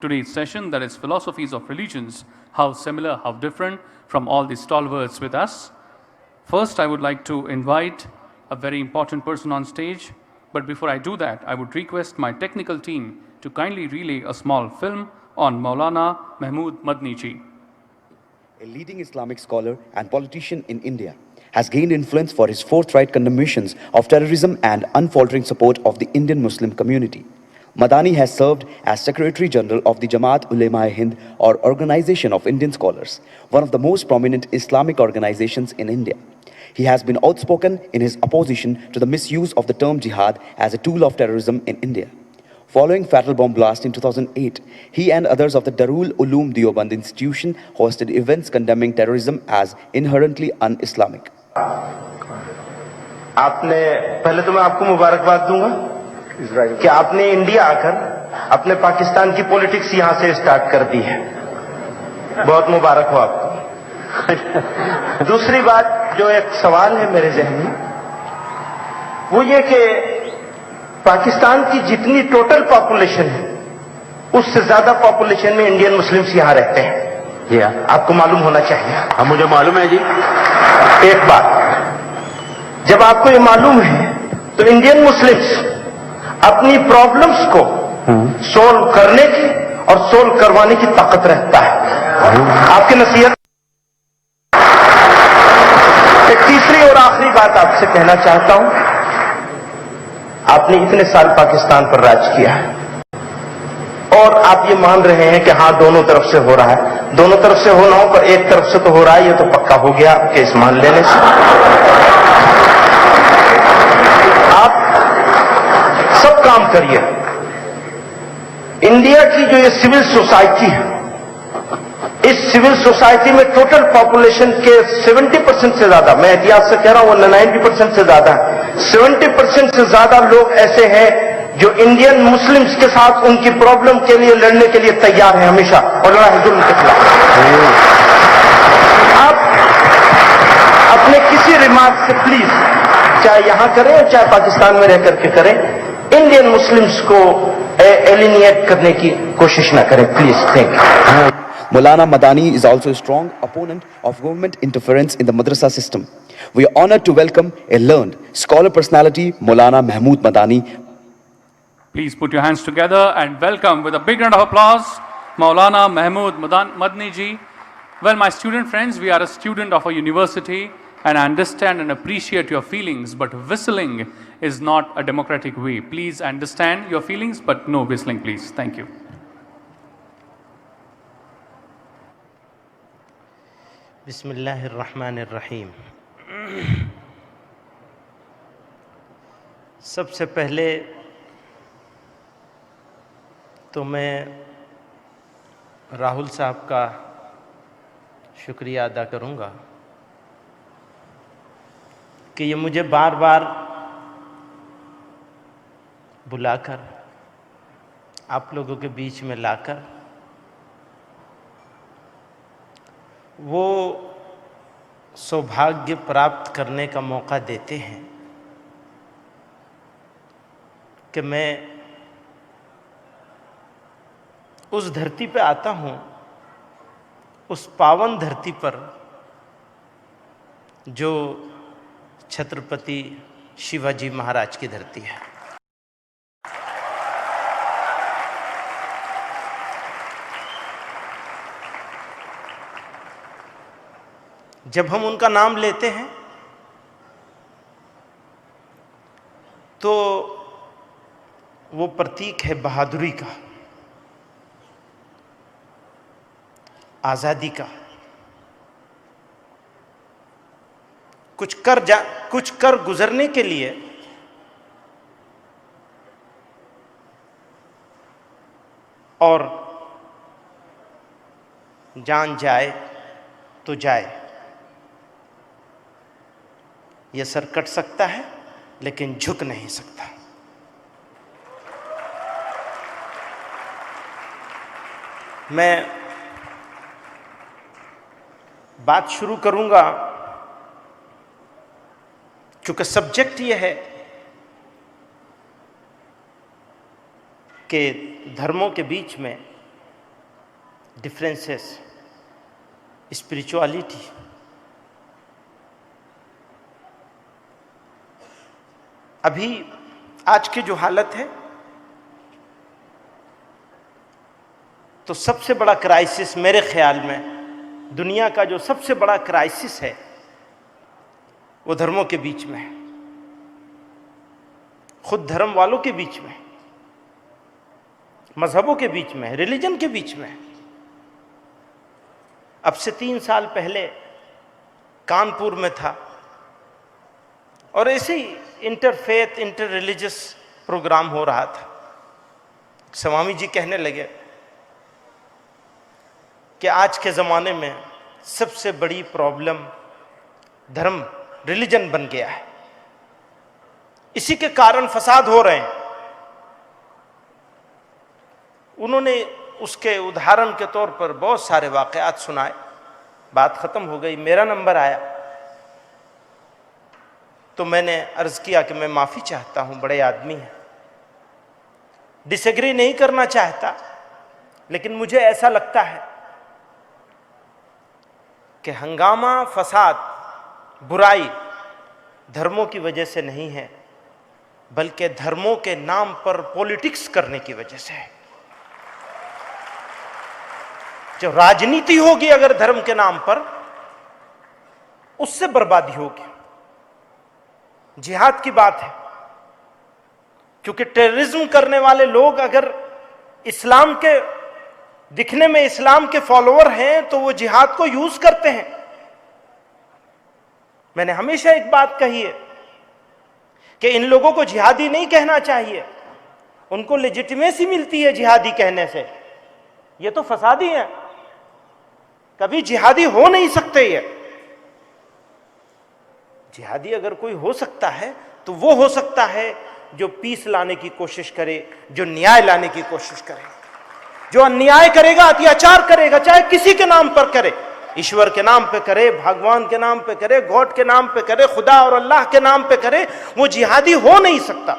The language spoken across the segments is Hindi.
today's session, that is Philosophies of Religions, how similar, how different, from all the stalwarts with us. First, I would like to invite a very important person on stage, but before I do that, I would request my technical team to kindly relay a small film on Maulana Mahmood Madni ji. A leading Islamic scholar and politician in India, has gained influence for his forthright condemnations of terrorism and unfaltering support of the Indian Muslim community. Madani has served as Secretary General of the Jamaat Ulema-e-Hind, or Organization of Indian Scholars, one of the most prominent Islamic organizations in India. He has been outspoken in his opposition to the misuse of the term jihad as a tool of terrorism in India. Following fatal bomb blast in 2008, he and others of the Darul Uloom Deoband institution hosted events condemning terrorism as inherently un-Islamic. आपने पहले तो मैं आपको मुबारकबाद दूंगा कि आपने इंडिया आकर अपने पाकिस्तान की पॉलिटिक्स यहां से स्टार्ट कर दी है। बहुत मुबारक हो आपको। दूसरी बात, जो एक सवाल है मेरे जहन में, वो ये कि पाकिस्तान की जितनी टोटल पॉपुलेशन है, उससे ज्यादा पॉपुलेशन में इंडियन मुस्लिम्स यहां रहते हैं। जी हाँ, आपको मालूम होना चाहिए। हाँ, मुझे मालूम है जी। एक बात, जब आपको ये मालूम है तो इंडियन मुस्लिम्स अपनी प्रॉब्लम्स को सोल्व करने की और सोल्व करवाने की ताकत रखता है। आपकी नसीहत। एक तीसरी और आखिरी बात आपसे कहना चाहता हूं, आपने इतने साल पाकिस्तान पर राज किया है और आप ये मान रहे हैं कि हाँ दोनों तरफ से हो रहा है। दोनों तरफ से होना हो, पर एक तरफ से तो हो रहा है, ये तो पक्का हो गया केस मान लेने से। आप सब काम करिए। इंडिया की जो ये सिविल सोसाइटी है, इस सिविल सोसाइटी में टोटल पॉपुलेशन के 70% से ज्यादा, मैं एहतियात से कह रहा हूं 90% से ज्यादा, 70% से ज्यादा लोग ऐसे हैं जो इंडियन मुस्लिम्स के साथ उनकी प्रॉब्लम के लिए लड़ने के लिए तैयार हैं हमेशा, और लड़ा है जुल्म के खिलाफ। आप अपने किसी रिमार्क से प्लीज, चाहे यहां करें चाहे पाकिस्तान में रह करके करें, इंडियन मुस्लिम्स को एलिनिएट करने की कोशिश ना करें, please. Thank you. Maulana Madani is also a strong opponent of government interference in the madrasa system. We are honored to welcome a learned scholar personality, Maulana Mahmood Madani. Please put your hands together and welcome with a big round of applause, Maulana Mahmood Madni ji. Well, my student friends, we are a student of a university and I understand and appreciate your feelings, but whistling is not a democratic way. Please understand your feelings, but no whistling, please. Thank you. बिस्मिल्लाहिर्रहमानिर्रहीम। सबसे पहले तो मैं राहुल साहब का शुक्रिया अदा करूंगा कि ये मुझे बार बार बुलाकर आप लोगों के बीच में लाकर वो सौभाग्य प्राप्त करने का मौका देते हैं कि मैं उस धरती पे आता हूँ, उस पावन धरती पर जो छत्रपति शिवाजी महाराज की धरती है। जब हम उनका नाम लेते हैं तो वो प्रतीक है बहादुरी का, आज़ादी का। कुछ कर गुजरने के लिए और जान जाए तो जाए। यह सर कट सकता है लेकिन झुक नहीं सकता। मैं बात शुरू करूंगा, चूंकि सब्जेक्ट यह है कि धर्मों के बीच में डिफरेंसेस, स्पिरिचुअलिटी, अभी आज की जो हालत है, तो सबसे बड़ा क्राइसिस मेरे ख्याल में, दुनिया का जो सबसे बड़ा क्राइसिस है वो धर्मों के बीच में है, खुद धर्म वालों के बीच में, मजहबों के बीच में, रिलीजन के बीच में। अब से 3 साल पहले कानपुर में था और ऐसे ही इंटरफेथ इंटर रिलीजियस प्रोग्राम हो रहा था। स्वामी जी कहने लगे कि आज के ज़माने में सबसे बड़ी प्रॉब्लम धर्म, रिलीजन बन गया है, इसी के कारण फसाद हो रहे हैं। उन्होंने उसके उदाहरण के तौर पर बहुत सारे वाकयात सुनाए। बात खत्म हो गई, मेरा नंबर आया तो मैंने अर्ज किया कि मैं माफ़ी चाहता हूं, बड़े आदमी हैं, डिसएग्री नहीं करना चाहता, लेकिन मुझे ऐसा लगता है कि हंगामा, फसाद, बुराई धर्मों की वजह से नहीं है, बल्कि धर्मों के नाम पर पॉलिटिक्स करने की वजह से है। जो राजनीति होगी अगर धर्म के नाम पर, उससे बर्बादी होगी। जिहाद की बात है, क्योंकि टेररिज्म करने वाले लोग अगर इस्लाम के दिखने में इस्लाम के फॉलोअर हैं तो वो जिहाद को यूज करते हैं। मैंने हमेशा एक बात कही है कि इन लोगों को जिहादी नहीं कहना चाहिए, उनको लेजिटिमेसी मिलती है जिहादी कहने से। ये तो फसादी हैं, कभी जिहादी हो नहीं सकते। ये जिहादी अगर कोई हो सकता है तो वो हो सकता है जो पीस लाने की कोशिश करे, जो न्याय लाने की कोशिश करे। जो अन्याय करेगा, अत्याचार करेगा, चाहे किसी के नाम पर करे, ईश्वर के नाम पे करे, भगवान के नाम पे करे, गॉड के नाम पे करे, खुदा और अल्लाह के नाम पे करे, वो जिहादी हो नहीं सकता।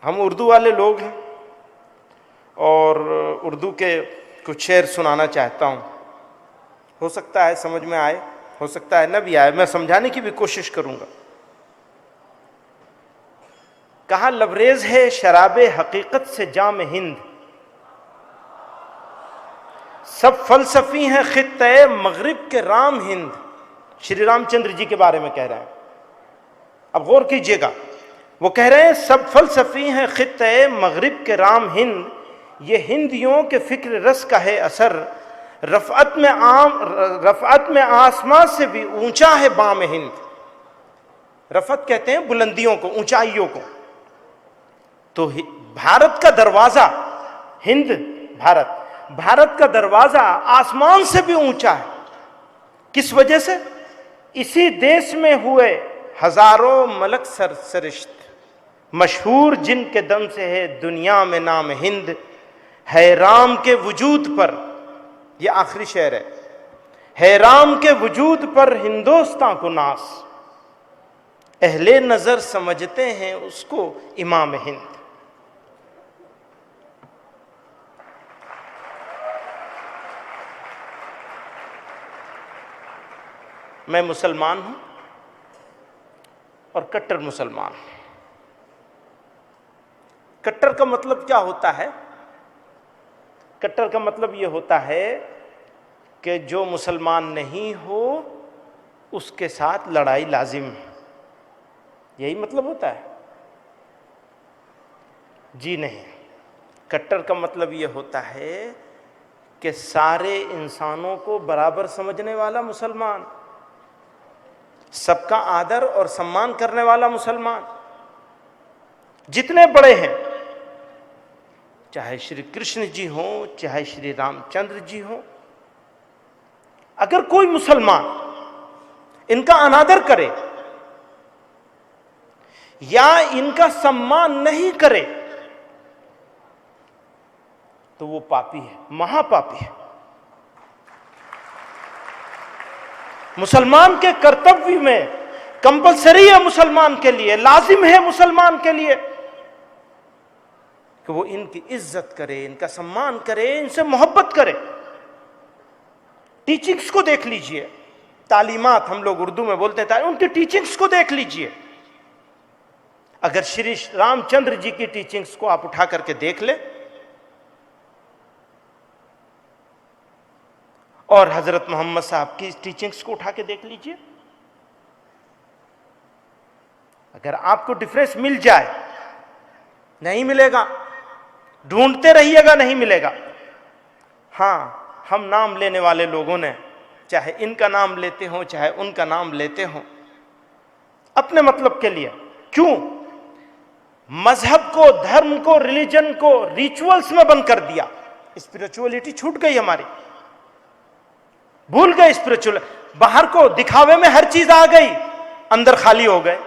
हम उर्दू वाले लोग हैं और उर्दू के कुछ शेर सुनाना चाहता हूं। हो सकता है समझ में आए, हो सकता है न भी आए, मैं समझाने की भी कोशिश करूंगा। कहा लबरेज है शराबे हकीकत से जाम हिंद, सब फलसफी हैं खित्ते मगरिब के राम हिंद। श्री रामचंद्र जी के बारे में कह रहे हैं, अब गौर कीजिएगा। वो कह रहे हैं सब फलसफी हैं खित्ते मगरिब के राम हिंद, ये हिंदियों के फिक्र रस का है असर, रफ़अत में आसमां से भी ऊंचा है बाम हिंद। रफ़अत कहते हैं बुलंदियों को, ऊंचाइयों को। तो भारत का दरवाजा, हिंद भारत, भारत का दरवाजा आसमान से भी ऊंचा है। किस वजह से? इसी देश में हुए हजारों मलक सरिश्त, मशहूर जिनके दम से है दुनिया में नाम हिंद। है राम के वजूद पर, ये आखिरी शेर है राम के वजूद पर हिंदुस्तान को नास, अहले नजर समझते हैं उसको इमाम हिंद। मैं मुसलमान हूं और कट्टर मुसलमान। कट्टर का मतलब क्या होता है? कट्टर का मतलब यह होता है कि जो मुसलमान नहीं हो उसके साथ लड़ाई लाजिम है, यही मतलब होता है? जी नहीं, कट्टर का मतलब यह होता है कि सारे इंसानों को बराबर समझने वाला मुसलमान, सबका आदर और सम्मान करने वाला मुसलमान। जितने बड़े हैं, चाहे श्री कृष्ण जी हो, चाहे श्री रामचंद्र जी हो, अगर कोई मुसलमान इनका अनादर करे या इनका सम्मान नहीं करे तो वो पापी है, महापापी है। मुसलमान के कर्तव्य में कंपलसरी है, मुसलमान के लिए लाजिम है, मुसलमान के लिए कि वो इनकी इज्जत करे, इनका सम्मान करे, इनसे मोहब्बत करे। टीचिंग्स को देख लीजिए, तालीमात हम लोग उर्दू में बोलते हैं, उनकी टीचिंग्स को देख लीजिए। अगर श्री रामचंद्र जी की टीचिंग्स को आप उठा करके देख ले और हजरत मोहम्मद साहब की टीचिंग्स को उठा के देख लीजिए, अगर आपको डिफरेंस मिल जाए, नहीं मिलेगा, ढूंढते रहिएगा, नहीं मिलेगा। हां, हम नाम लेने वाले लोगों ने, चाहे इनका नाम लेते हो चाहे उनका नाम लेते हो, अपने मतलब के लिए, क्यों मजहब को, धर्म को, रिलीजन को रिचुअल्स में बंद कर दिया। स्पिरिचुअलिटी छूट गई हमारी, भूल गए स्पिरिचुअल, बाहर को दिखावे में हर चीज आ गई, अंदर खाली हो गए।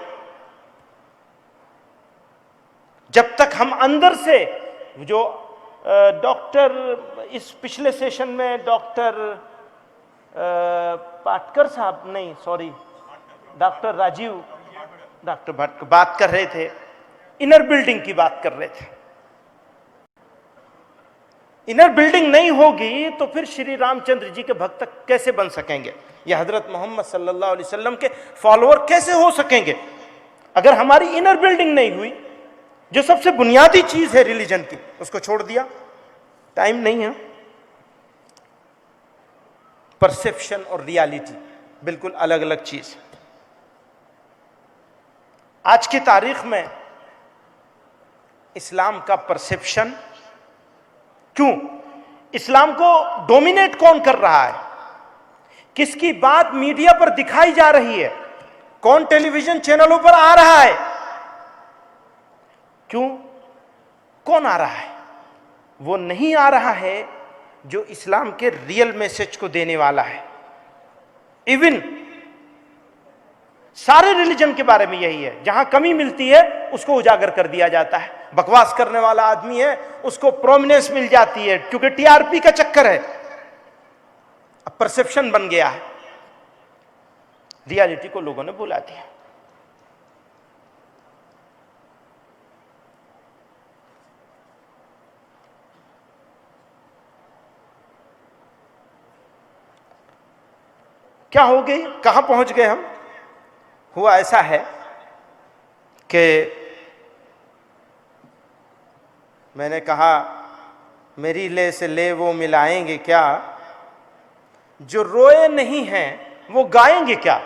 जब तक हम अंदर से, जो डॉक्टर, इस पिछले सेशन में डॉक्टर पाटकर साहब, नहीं sorry, doctor Rajiv, doctor Bhatt बात कर रहे थे, इनर बिल्डिंग की बात कर रहे थे। इनर बिल्डिंग नहीं होगी तो फिर श्री रामचंद्र जी के भक्त कैसे बन सकेंगे, या हजरत मोहम्मद सल्लल्लाहु अलैहि वसल्लम के फॉलोअर कैसे हो सकेंगे, अगर हमारी इनर बिल्डिंग नहीं हुई। जो सबसे बुनियादी चीज है रिलीजन की, उसको छोड़ दिया, टाइम नहीं है। परसेप्शन और रियलिटी बिल्कुल अलग अलग चीज। आज की तारीख में इस्लाम का परसेप्शन, क्यों, इस्लाम को डोमिनेट कौन कर रहा है, किसकी बात मीडिया पर दिखाई जा रही है, कौन टेलीविजन चैनलों पर आ रहा है, क्यों, कौन आ रहा है? वो नहीं आ रहा है जो इस्लाम के रियल मैसेज को देने वाला है। इवन सारे रिलीजन के बारे में यही है, जहां कमी मिलती है उसको उजागर कर दिया जाता है। बकवास करने वाला आदमी है, उसको प्रोमिनेंस मिल जाती है, क्योंकि टीआरपी का चक्कर है। अब परसेप्शन बन गया है, रियलिटी को लोगों ने भुला दिया। क्या हो गई, कहां पहुंच गए हम? हुआ ऐसा है कि मैंने कहा, मेरी ले से ले वो मिलाएंगे क्या, जो रोए नहीं हैं वो गाएंगे क्या।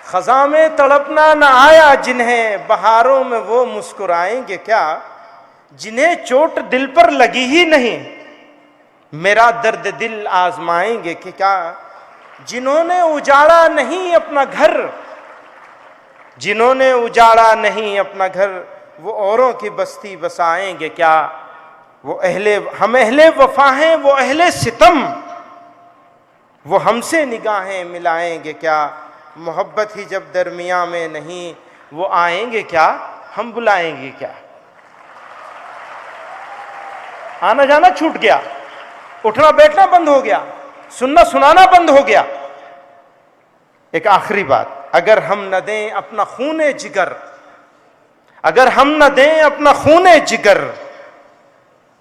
खज़ां में तड़पना न आया जिन्हें, बहारों में वो मुस्कुराएंगे क्या। जिन्हें चोट दिल पर लगी ही नहीं, मेरा दर्द दिल आजमाएंगे कि क्या। जिन्होंने उजाड़ा नहीं अपना घर, जिन्होंने उजाड़ा नहीं अपना घर, वो औरों की बस्ती बसाएंगे क्या। वो हम अहले वफा हैं, वो अहले सितम, वो हमसे निगाहें मिलाएंगे क्या। मोहब्बत ही जब दरमिया में नहीं, वो आएंगे क्या, हम बुलाएंगे क्या। आना जाना छूट गया, उठना बैठना बंद हो गया, सुनना सुनाना बंद हो गया। एक आखिरी बात, अगर हम न दें अपना खूने जिगर, अगर हम न दें अपना खूने जिगर,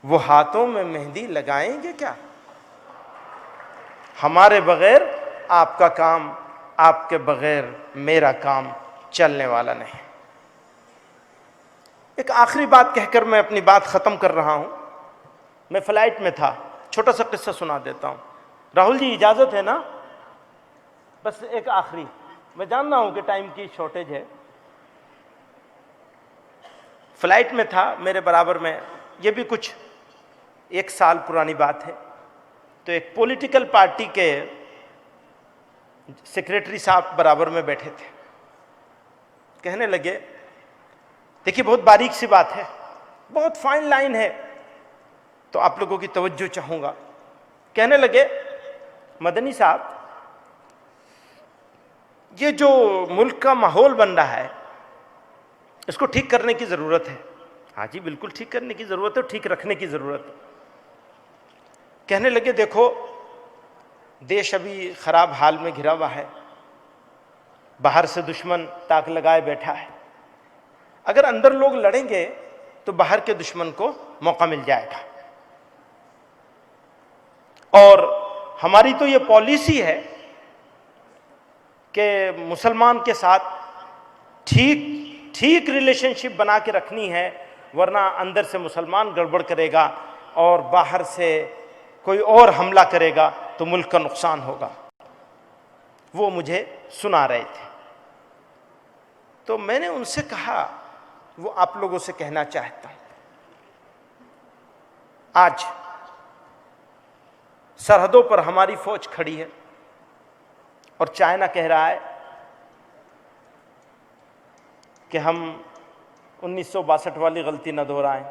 वो हाथों में मेहंदी लगाएंगे क्या। हमारे बगैर आपका काम, आपके बगैर मेरा काम चलने वाला नहीं। एक आखिरी बात कहकर मैं अपनी बात खत्म कर रहा हूं। मैं फ्लाइट में था, छोटा सा किस्सा सुना देता हूं। राहुल जी इजाजत है ना? बस एक आखिरी, मैं जानना हूं कि टाइम की शॉर्टेज है। फ्लाइट में था, मेरे बराबर में, ये भी कुछ 1 साल पुरानी बात है, तो एक पॉलिटिकल पार्टी के सेक्रेटरी साहब बराबर में बैठे थे। कहने लगे, देखिए बहुत बारीक सी बात है, बहुत फाइन लाइन है, तो आप लोगों की तवज्जो चाहूंगा। कहने लगे, मदनी साहब, ये जो मुल्क का माहौल बन रहा है, इसको ठीक करने की जरूरत है। हाँ जी, बिल्कुल ठीक करने की जरूरत है, ठीक रखने की जरूरत है। कहने लगे, देखो देश अभी खराब हाल में घिरा हुआ है, बाहर से दुश्मन ताक लगाए बैठा है। अगर अंदर लोग लड़ेंगे तो बाहर के दुश्मन को मौका मिल जाएगा। और हमारी तो ये पॉलिसी है कि मुसलमान के साथ ठीक रिलेशनशिप बना के रखनी है, वरना अंदर से मुसलमान गड़बड़ करेगा और बाहर से कोई और हमला करेगा तो मुल्क का नुकसान होगा। वो मुझे सुना रहे थे, तो मैंने उनसे कहा, वो आप लोगों से कहना चाहता हूं, आज सरहदों पर हमारी फौज खड़ी है और चाइना कह रहा है कि हम 1962 वाली गलती न दोहराएं।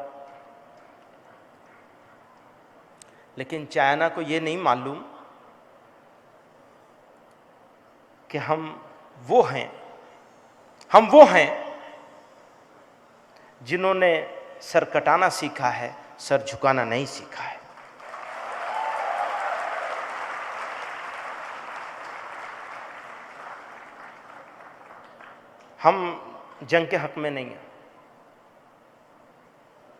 लेकिन चाइना को यह नहीं मालूम कि हम वो हैं जिन्होंने सर कटाना सीखा है, सर झुकाना नहीं सीखा है। हम जंग के हक में नहीं हैं।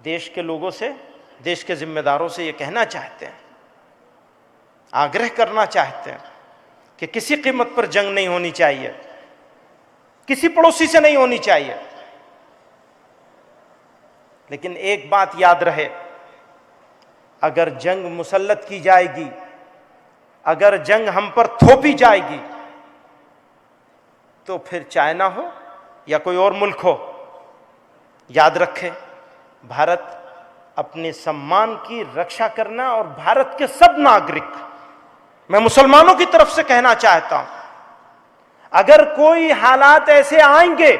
देश के लोगों से, देश के जिम्मेदारों से ये कहना चाहते हैं, आग्रह करना चाहते हैं कि किसी कीमत पर जंग नहीं होनी चाहिए, किसी पड़ोसी से नहीं होनी चाहिए। लेकिन एक बात याद रहे, अगर जंग मुसल्लत की जाएगी, अगर जंग हम पर थोपी जाएगी, तो फिर चाइना हो या कोई और मुल्क हो, याद रखें, भारत अपने सम्मान की रक्षा करना, और भारत के सब नागरिक, मैं मुसलमानों की तरफ से कहना चाहता हूं, अगर कोई हालात ऐसे आएंगे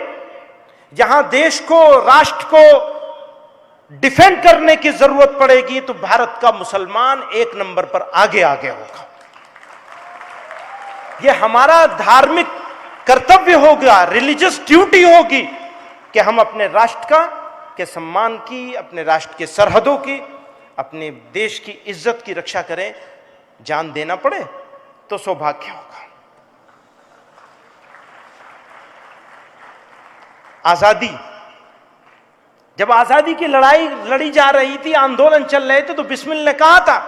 जहां देश को, राष्ट्र को डिफेंड करने की जरूरत पड़ेगी, तो भारत का मुसलमान एक नंबर पर आगे होगा। यह हमारा धार्मिक कर्तव्य होगा, रिलीजियस ड्यूटी होगी कि हम अपने राष्ट्र के सम्मान की, अपने राष्ट्र के सरहदों की, अपने देश की इज्जत की रक्षा करें। जान देना पड़े तो सौभाग्य होगा। आजादी, जब आजादी की लड़ाई लड़ी जा रही थी, आंदोलन चल रहे थे, तो बिस्मिल ने कहा था,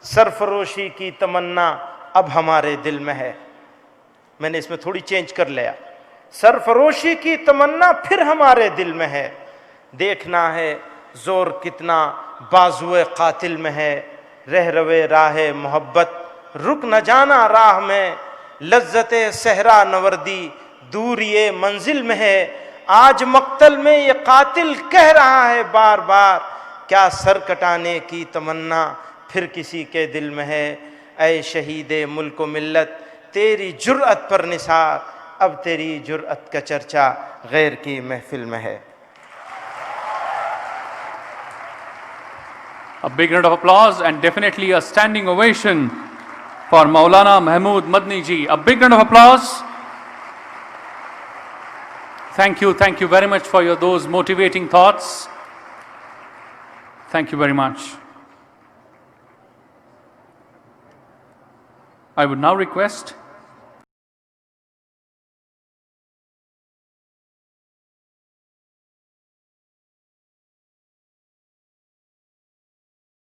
सरफरोशी की तमन्ना अब हमारे दिल में है। मैंने इसमें थोड़ी चेंज कर लिया, सरफरोशी की तमन्ना फिर हमारे दिल में है। देखना है जोर कितना बाजुए कातिल में है, रह रवे राहे मोहब्बत रुक न जाना राह में, लज्जते सहरा नवर्दी दूर ये मंजिल में है। आज मक्तल में ये कातिल कह रहा है बार बार, क्या सर कटाने की तमन्ना फिर किसी के दिल में है। ऐ शहीदे मुल्क व मिल्लत तेरी जुर्अत पर निसार, अब तेरी जुर्अत का चर्चा गैर की महफिल में है। A big round of applause and definitely a standing ovation for Maulana Mahmood Madni ji. A big round of applause. Thank you very much for those motivating thoughts. Thank you very much. I would now request